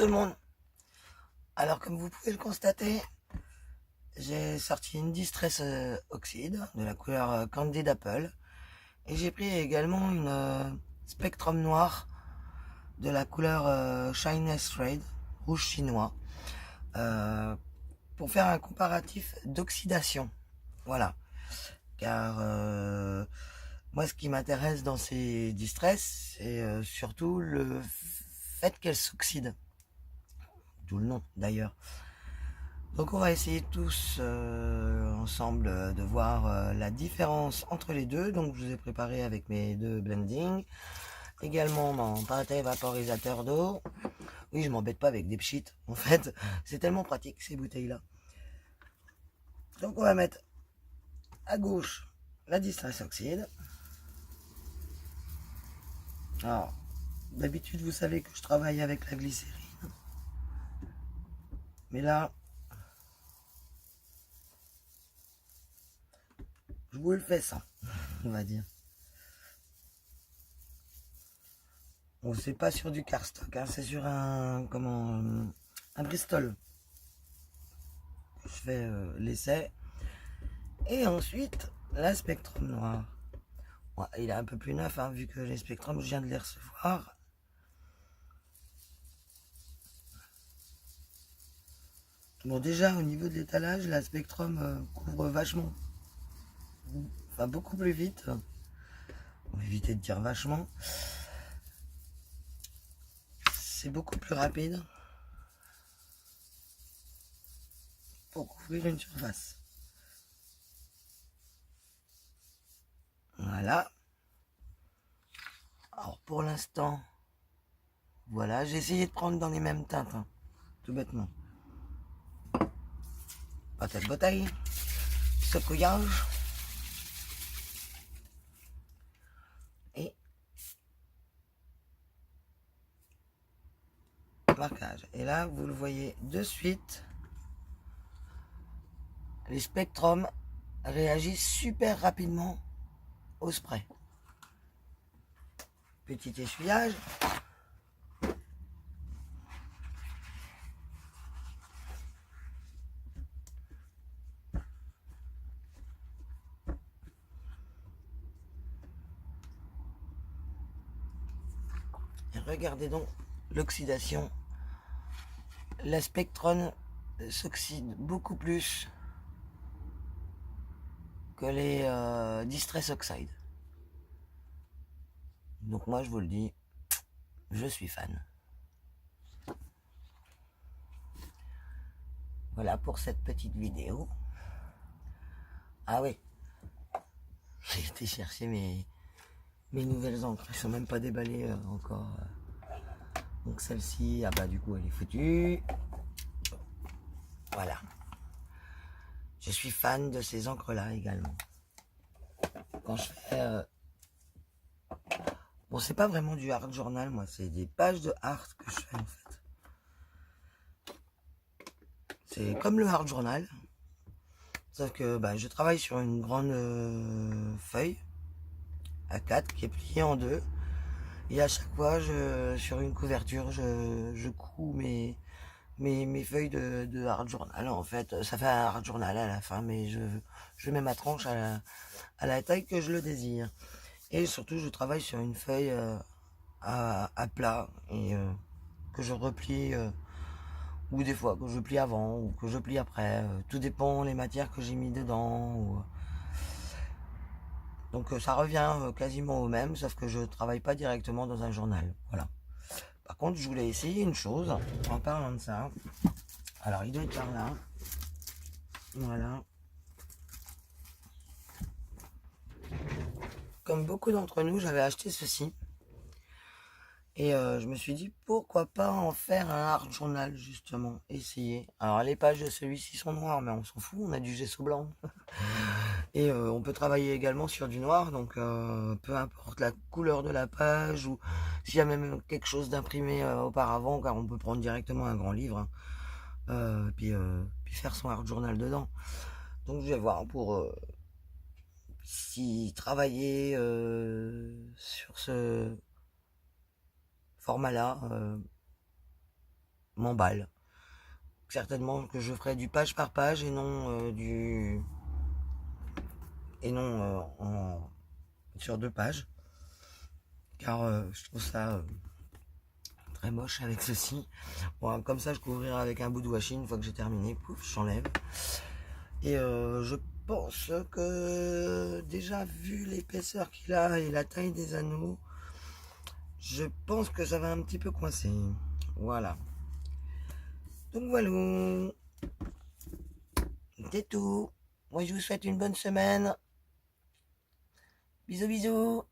tout le monde. Alors comme vous pouvez le constater, j'ai sorti une Distress Oxide de la couleur Candid Apple et j'ai pris également une Spectrum noire de la couleur Shyness Red, rouge chinois, euh, pour faire un comparatif d'oxydation. Voilà, car moi ce qui m'intéresse dans ces Distress, c'est surtout le fait qu'elles s'oxydent. D'où le nom d'ailleurs. Donc on va essayer tous ensemble de voir la différence entre les deux. Donc je vous ai préparé avec mes deux blendings. Également mon pâté vaporisateur d'eau. Oui, je m'embête pas avec des pchits. En fait, c'est tellement pratique ces bouteilles-là. Donc on va mettre à gauche la Distress Oxide. Alors, d'habitude vous savez que je travaille avec la glycérine. Mais là, je vous le fais ça, on va dire. Bon, c'est pas sur du cardstock, hein, c'est sur un Bristol. Je fais l'essai. Et ensuite, la Spectrum noire. Bon, il est un peu plus neuf, hein, vu que les Spectrum, je viens de les recevoir. Bon, déjà, au niveau de l'étalage, la Spectrum couvre vachement. Enfin, beaucoup plus vite. On va éviter de dire vachement. C'est beaucoup plus rapide pour couvrir une surface. Voilà. Alors, pour l'instant, voilà, j'ai essayé de prendre dans les mêmes teintes, hein, tout bêtement. Pâte de bouteille, secouillage et marquage. Et là, vous le voyez de suite, les Spectrum réagissent super rapidement au spray. Petit essuyage. Et regardez donc l'oxydation. La Spectrum s'oxyde beaucoup plus que les Distress Oxide. Donc moi je vous le dis, je suis fan. Voilà pour cette petite vidéo. Ah oui, j'ai été chercher mes nouvelles encres. Elles sont même pas déballées encore. Donc celle-ci, ah bah du coup elle est foutue. Voilà. Je suis fan de ces encres-là également. Quand je fais... Bon, c'est pas vraiment du art journal, moi. C'est des pages de art que je fais, en fait. C'est comme le art journal. Sauf que bah, je travaille sur une grande feuille A4 qui est pliée en deux. Et à chaque fois, sur une couverture, je couds mes feuilles de art journal. En fait, ça fait un art journal à la fin, mais je mets ma tranche à la taille que je le désire. Et surtout, je travaille sur une feuille à plat et que je replie, ou des fois que je plie avant ou que je plie après. Tout dépend les matières que j'ai mis dedans. Donc ça revient quasiment au même, sauf que je travaille pas directement dans un journal. Voilà. Par contre, je voulais essayer une chose en parlant de ça. Alors, il doit être par là. Voilà. Comme beaucoup d'entre nous, j'avais acheté ceci. Et je me suis dit, pourquoi pas en faire un art journal, justement. Essayer. Alors, les pages de celui-ci sont noires, mais on s'en fout, on a du gesso blanc. Et on peut travailler également sur du noir, donc peu importe la couleur de la page, ou s'il y a même quelque chose d'imprimé auparavant, car on peut prendre directement un grand livre, hein, puis faire son art journal dedans. Donc je vais voir pour si travailler sur ce format-là m'emballe. Certainement que je ferai du page par page et non sur 2 pages, car je trouve ça très moche avec ceci. Bon, comme ça, je couvrirai avec un bout de washi une fois que j'ai terminé. Pouf, j'enlève. Et je pense que déjà vu l'épaisseur qu'il a et la taille des anneaux, je pense que ça va un petit peu coincer. Voilà. Donc voilà. C'est tout. Moi, je vous souhaite une bonne semaine. Bisous, bisous.